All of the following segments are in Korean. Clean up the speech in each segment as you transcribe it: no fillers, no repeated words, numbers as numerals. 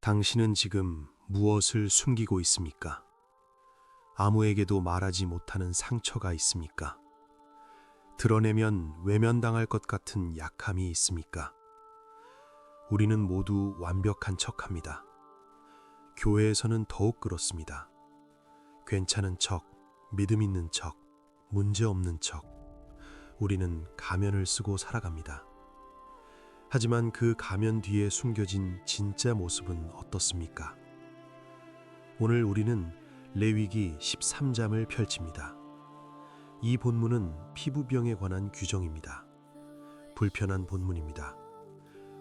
당신은 지금 무엇을 숨기고 있습니까? 아무에게도 말하지 못하는 상처가 있습니까? 드러내면 외면당할 것 같은 약함이 있습니까? 우리는 모두 완벽한 척합니다. 교회에서는 더욱 그렇습니다. 괜찮은 척, 믿음 있는 척, 문제 없는 척, 우리는 가면을 쓰고 살아갑니다. 하지만 그 가면 뒤에 숨겨진 진짜 모습은 어떻습니까? 오늘 우리는 레위기 13장을 펼칩니다. 이 본문은 피부병에 관한 규정입니다. 불편한 본문입니다.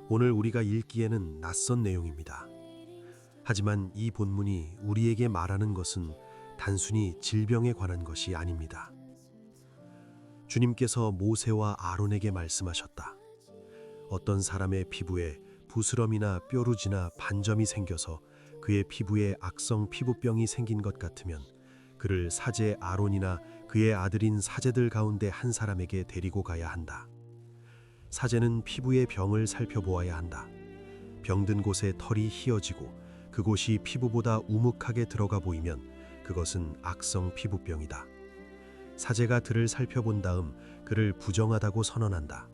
오늘 우리가 읽기에는 낯선 내용입니다. 하지만 이 본문이 우리에게 말하는 것은 단순히 질병에 관한 것이 아닙니다. 주님께서 모세와 아론에게 말씀하셨다. 어떤 사람의 피부에 부스럼이나 뾰루지나 반점이 생겨서 그의 피부에 악성 피부병이 생긴 것 같으면 그를 사제 아론이나 그의 아들인 사제들 가운데 한 사람에게 데리고 가야 한다. 사제는 피부의 병을 살펴보아야 한다. 병든 곳에 털이 휘어지고 그곳이 피부보다 우묵하게 들어가 보이면 그것은 악성 피부병이다. 사제가 그를 살펴본 다음 그를 부정하다고 선언한다.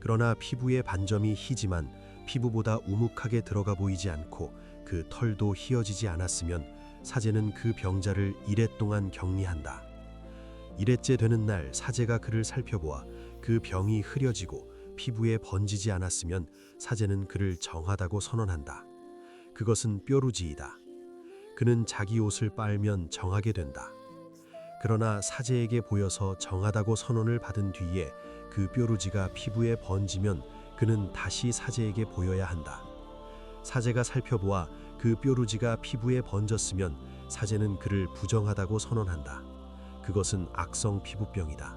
그러나 피부에 반점이 희지만 피부보다 우묵하게 들어가 보이지 않고 그 털도 휘어지지 않았으면 사제는 그 병자를 이렛 동안 격리한다. 이렛째 되는 날 사제가 그를 살펴보아 그 병이 흐려지고 피부에 번지지 않았으면 사제는 그를 정하다고 선언한다. 그것은 뾰루지이다. 그는 자기 옷을 빨면 정하게 된다. 그러나 사제에게 보여서 정하다고 선언을 받은 뒤에 그 뾰루지가 피부에 번지면 그는 다시 사제에게 보여야 한다. 사제가 살펴보아 그 뾰루지가 피부에 번졌으면 사제는 그를 부정하다고 선언한다. 그것은 악성 피부병이다.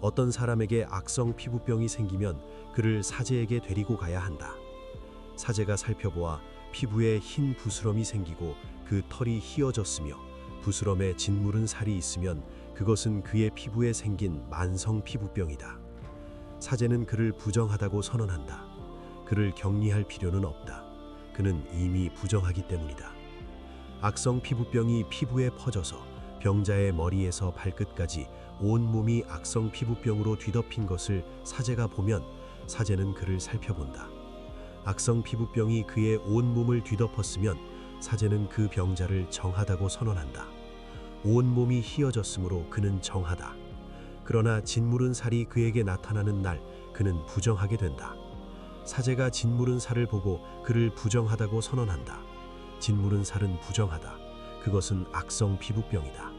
어떤 사람에게 악성 피부병이 생기면 그를 사제에게 데리고 가야 한다. 사제가 살펴보아 피부에 흰 부스럼이 생기고 그 털이 휘어졌으며 부스럼에 짓무른 살이 있으면 그것은 그의 피부에 생긴 만성 피부병이다. 사제는 그를 부정하다고 선언한다. 그를 격리할 필요는 없다. 그는 이미 부정하기 때문이다. 악성 피부병이 피부에 퍼져서 병자의 머리에서 발끝까지 온몸이 악성 피부병으로 뒤덮인 것을 사제가 보면 사제는 그를 살펴본다. 악성 피부병이 그의 온몸을 뒤덮었으면 사제는 그 병자를 정하다고 선언한다. 온몸이 휘어졌으므로 그는 정하다. 그러나 짓무른 살이 그에게 나타나는 날 그는 부정하게 된다. 사제가 짓무른 살을 보고 그를 부정하다고 선언한다. 짓무른 살은 부정하다. 그것은 악성 피부병이다.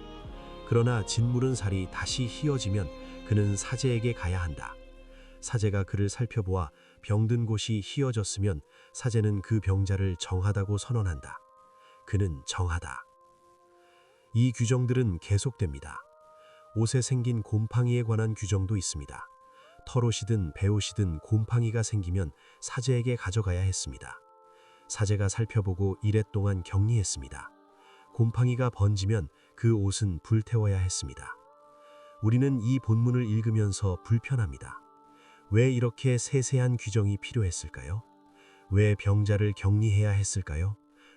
그러나 짓무른 살이 다시 휘어지면 그는 사제에게 가야 한다. 사제가 그를 살펴보아 병든 곳이 휘어졌으면 사제는 그 병자를 정하다고 선언한다. 그는 정하다. 이 규정들은 계속됩니다. 옷에 생긴 곰팡이에 관한 규정도 있습니다. 털옷이든 배옷이든 곰팡이가 생기면 사제에게 가져가야 했습니다. 사제가 살펴보고 이랫 동안 격리했습니다. 곰팡이가 번지면 그 옷은 불태워야 했습니다. 우리는 이 본문을 읽으면서 불편합니다. 왜 이렇게 세세한 규정이 필요했을까요? 왜 병자를 격리해야 했을까요?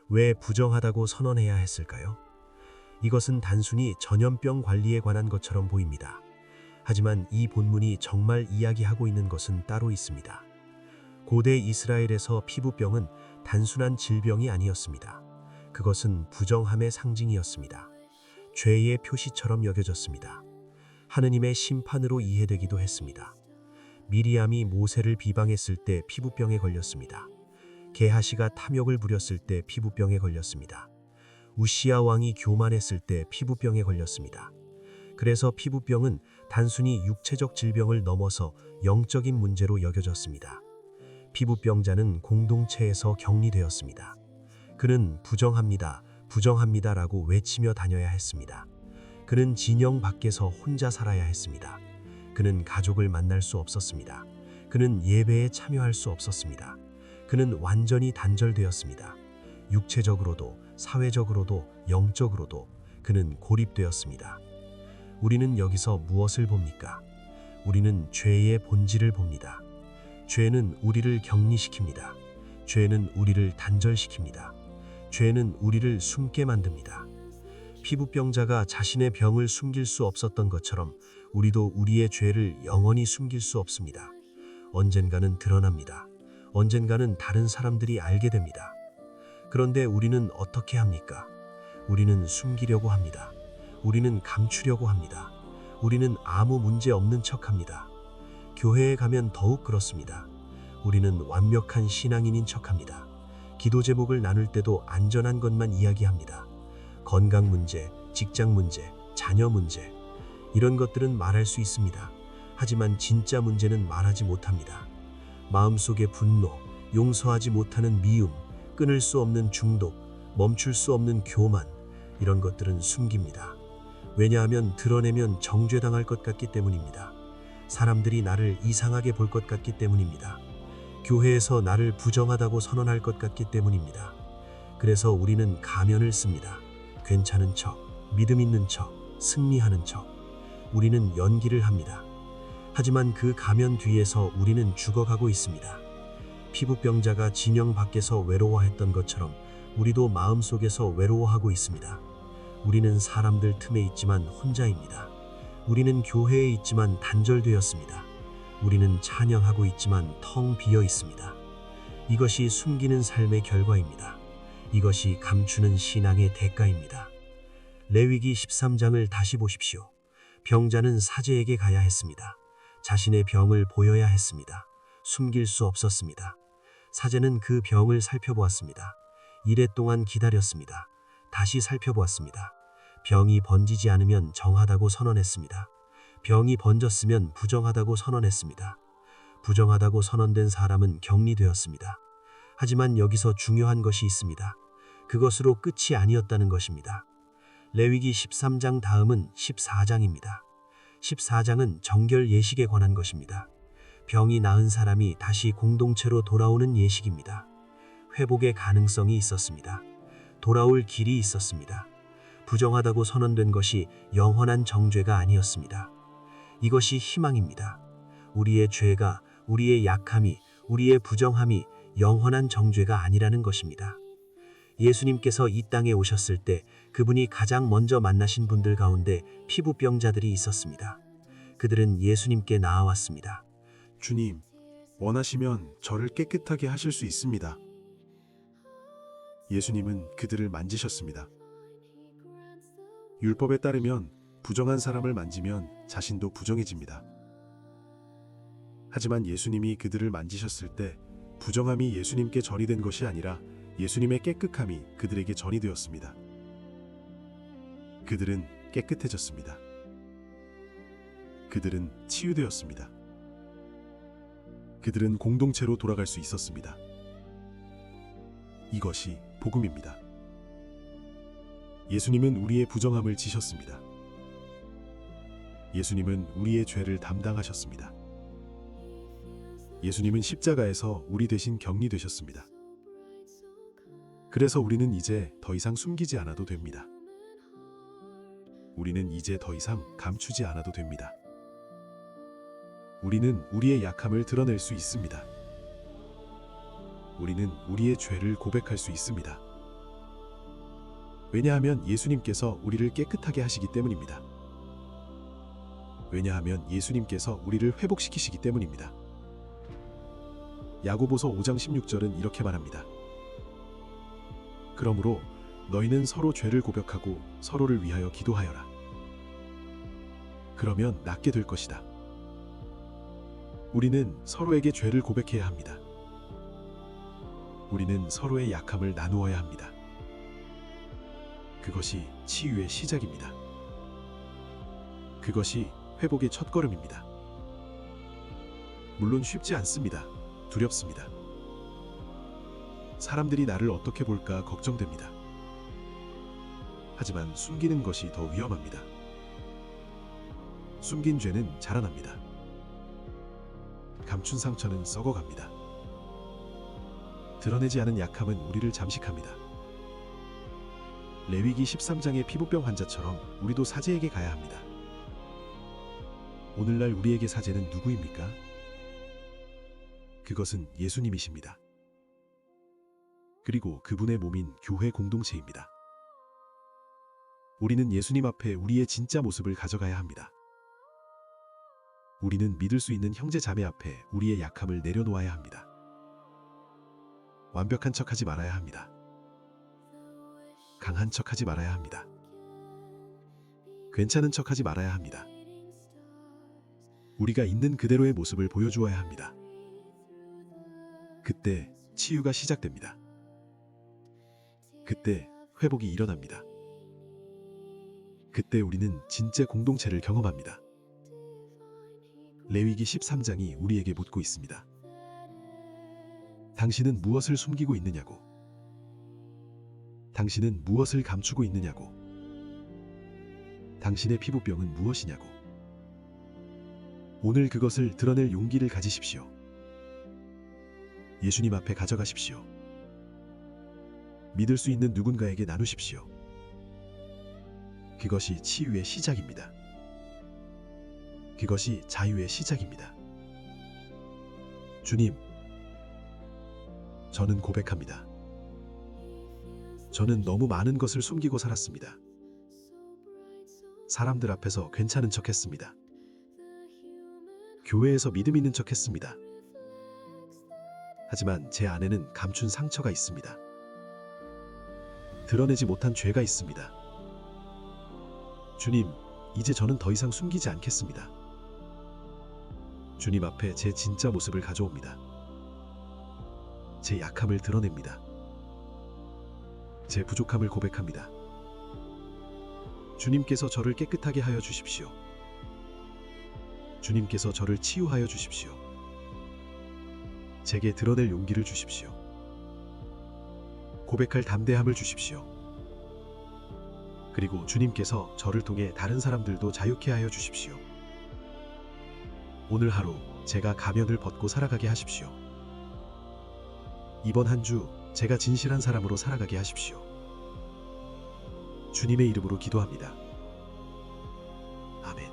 왜 부정하다고 선언해야 했을까요? 이것은 단순히 전염병 관리에 관한 것처럼 보입니다. 하지만 이 본문이 정말 이야기하고 있는 것은 따로 있습니다. 고대 이스라엘에서 피부병은 단순한 질병이 아니었습니다. 그것은 부정함의 상징이었습니다. 죄의 표시처럼 여겨졌습니다. 하느님의 심판으로 이해되기도 했습니다. 미리암이 모세를 비방했을 때 피부병에 걸렸습니다. 게하시가 탐욕을 부렸을 때 피부병에 걸렸습니다. 우시야 왕이 교만했을 때 피부병에 걸렸습니다. 그래서 피부병은 단순히 육체적 질병을 넘어서 영적인 문제로 여겨졌습니다. 피부병자는 공동체에서 격리되었습니다. 그는 부정합니다, 부정합니다라고 외치며 다녀야 했습니다. 그는 진영 밖에서 혼자 살아야 했습니다. 그는 가족을 만날 수 없었습니다. 그는 예배에 참여할 수 없었습니다. 그는 완전히 단절되었습니다. 육체적으로도 사회적으로도 영적으로도 그는 고립되었습니다. 우리는 여기서 무엇을 봅니까? 우리는 죄의 본질을 봅니다. 죄는 우리를 격리시킵니다. 죄는 우리를 단절시킵니다. 죄는 우리를 숨게 만듭니다. 피부병자가 자신의 병을 숨길 수 없었던 것처럼 우리도 우리의 죄를 영원히 숨길 수 없습니다. 언젠가는 드러납니다. 언젠가는 다른 사람들이 알게 됩니다. 그런데 우리는 어떻게 합니까? 우리는 숨기려고 합니다. 우리는 감추려고 합니다. 우리는 아무 문제 없는 척합니다. 교회에 가면 더욱 그렇습니다. 우리는 완벽한 신앙인인 척합니다. 기도 제목을 나눌 때도 안전한 것만 이야기합니다. 건강 문제, 직장 문제, 자녀 문제, 이런 것들은 말할 수 있습니다. 하지만 진짜 문제는 말하지 못합니다. 마음속의 분노, 용서하지 못하는 미움, 끊을 수 없는 중독, 멈출 수 없는 교만, 이런 것들은 숨깁니다. 왜냐하면 드러내면 정죄당할 것 같기 때문입니다. 사람들이 나를 이상하게 볼 것 같기 때문입니다. 교회에서 나를 부정하다고 선언할 것 같기 때문입니다. 그래서 우리는 가면을 씁니다. 괜찮은 척, 믿음 있는 척, 승리하는 척. 우리는 연기를 합니다. 하지만 그 가면 뒤에서 우리는 죽어가고 있습니다. 피부병자가 진영 밖에서 외로워했던 것처럼 우리도 마음속에서 외로워하고 있습니다. 우리는 사람들 틈에 있지만 혼자입니다. 우리는 교회에 있지만 단절되었습니다. 우리는 찬양하고 있지만 텅 비어 있습니다. 이것이 숨기는 삶의 결과입니다. 이것이 감추는 신앙의 대가입니다. 레위기 13장을 다시 보십시오. 병자는 사제에게 가야 했습니다. 자신의 병을 보여야 했습니다. 숨길 수 없었습니다. 사제는 그 병을 살펴보았습니다. 이래 동안 기다렸습니다. 다시 살펴보았습니다. 병이 번지지 않으면 정하다고 선언했습니다. 병이 번졌으면 부정하다고 선언했습니다. 부정하다고 선언된 사람은 격리되었습니다. 하지만 여기서 중요한 것이 있습니다. 그것으로 끝이 아니었다는 것입니다. 레위기 13장 다음은 14장입니다. 14장은 정결 예식에 관한 것입니다. 병이 나은 사람이 다시 공동체로 돌아오는 예식입니다. 회복의 가능성이 있었습니다. 돌아올 길이 있었습니다. 부정하다고 선언된 것이 영원한 정죄가 아니었습니다. 이것이 희망입니다. 우리의 죄가, 우리의 약함이, 우리의 부정함이 영원한 정죄가 아니라는 것입니다. 예수님께서 이 땅에 오셨을 때 그분이 가장 먼저 만나신 분들 가운데 피부병자들이 있었습니다. 그들은 예수님께 나아왔습니다. 주님, 원하시면 저를 깨끗하게 하실 수 있습니다. 예수님은 그들을 만지셨습니다. 율법에 따르면 부정한 사람을 만지면 자신도 부정해집니다. 하지만 예수님이 그들을 만지셨을 때 부정함이 예수님께 전이 된 것이 아니라 예수님의 깨끗함이 그들에게 전이 되었습니다. 그들은 깨끗해졌습니다. 그들은 치유되었습니다. 그들은 공동체로 돌아갈 수 있었습니다. 이것이 복음입니다. 예수님은 우리의 부정함을 지셨습니다. 예수님은 우리의 죄를 담당하셨습니다. 예수님은 십자가에서 우리 대신 격리되셨습니다. 그래서 우리는 이제 더 이상 숨기지 않아도 됩니다. 우리는 이제 더 이상 감추지 않아도 됩니다. 우리는 우리의 약함을 드러낼 수 있습니다. 우리는 우리의 죄를 고백할 수 있습니다. 왜냐하면 예수님께서 우리를 깨끗하게 하시기 때문입니다. 왜냐하면 예수님께서 우리를 회복시키시기 때문입니다. 야고보서 5장 16절은 이렇게 말합니다. 그러므로 너희는 서로 죄를 고백하고 서로를 위하여 기도하여라. 그러면 낫게 될 것이다. 우리는 서로에게 죄를 고백해야 합니다. 우리는 서로의 약함을 나누어야 합니다. 그것이 치유의 시작입니다. 그것이 회복의 첫걸음입니다. 물론 쉽지 않습니다. 두렵습니다. 사람들이 나를 어떻게 볼까 걱정됩니다. 하지만 숨기는 것이 더 위험합니다. 숨긴 죄는 자라납니다. 감춘 상처는 썩어갑니다. 드러내지 않은 약함은 우리를 잠식합니다. 레위기 13장의 피부병 환자처럼 우리도 사제에게 가야 합니다. 오늘날 우리에게 사제는 누구입니까? 그것은 예수님이십니다. 그리고 그분의 몸인 교회 공동체입니다. 우리는 예수님 앞에 우리의 진짜 모습을 가져가야 합니다. 우리는 믿을 수 있는 형제 자매 앞에 우리의 약함을 내려놓아야 합니다. 완벽한 척하지 말아야 합니다. 강한 척하지 말아야 합니다. 괜찮은 척하지 말아야 합니다. 우리가 있는 그대로의 모습을 보여주어야 합니다. 그때 치유가 시작됩니다. 그때 회복이 일어납니다. 그때 우리는 진짜 공동체를 경험합니다. 레위기 13장이 우리에게 묻고 있습니다. 당신은 무엇을 숨기고 있느냐고. 당신은 무엇을 감추고 있느냐고. 당신의 피부병은 무엇이냐고. 오늘 그것을 드러낼 용기를 가지십시오. 예수님 앞에 가져가십시오. 믿을 수 있는 누군가에게 나누십시오. 그것이 치유의 시작입니다. 그것이 자유의 시작입니다. 주님, 저는 고백합니다. 저는 너무 많은 것을 숨기고 살았습니다. 사람들 앞에서 괜찮은 척 했습니다. 교회에서 믿음 있는 척 했습니다. 하지만 제 안에는 감춘 상처가 있습니다. 드러내지 못한 죄가 있습니다. 주님, 이제 저는 더 이상 숨기지 않겠습니다. 주님 앞에 제 진짜 모습을 가져옵니다. 제 약함을 드러냅니다. 제 부족함을 고백합니다. 주님께서 저를 깨끗하게 하여 주십시오. 주님께서 저를 치유하여 주십시오. 제게 드러낼 용기를 주십시오. 고백할 담대함을 주십시오. 그리고 주님께서 저를 통해 다른 사람들도 자유케 하여 주십시오. 오늘 하루 제가 가면을 벗고 살아가게 하십시오. 이번 한 주 제가 진실한 사람으로 살아가게 하십시오. 주님의 이름으로 기도합니다. 아멘.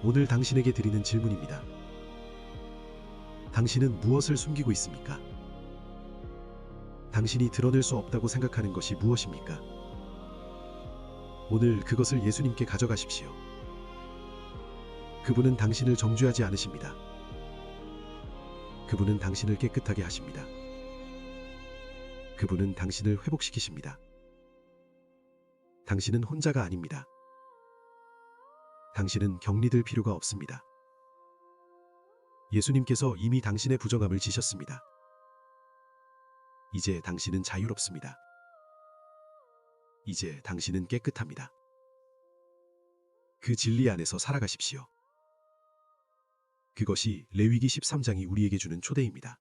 오늘 당신에게 드리는 질문입니다. 당신은 무엇을 숨기고 있습니까? 당신이 드러낼 수 없다고 생각하는 것이 무엇입니까? 오늘 그것을 예수님께 가져가십시오. 그분은 당신을 정죄하지 않으십니다. 그분은 당신을 깨끗하게 하십니다. 그분은 당신을 회복시키십니다. 당신은 혼자가 아닙니다. 당신은 격리될 필요가 없습니다. 예수님께서 이미 당신의 부정함을 지셨습니다. 이제 당신은 자유롭습니다. 이제 당신은 깨끗합니다. 그 진리 안에서 살아가십시오. 그것이 레위기 13장이 우리에게 주는 초대입니다.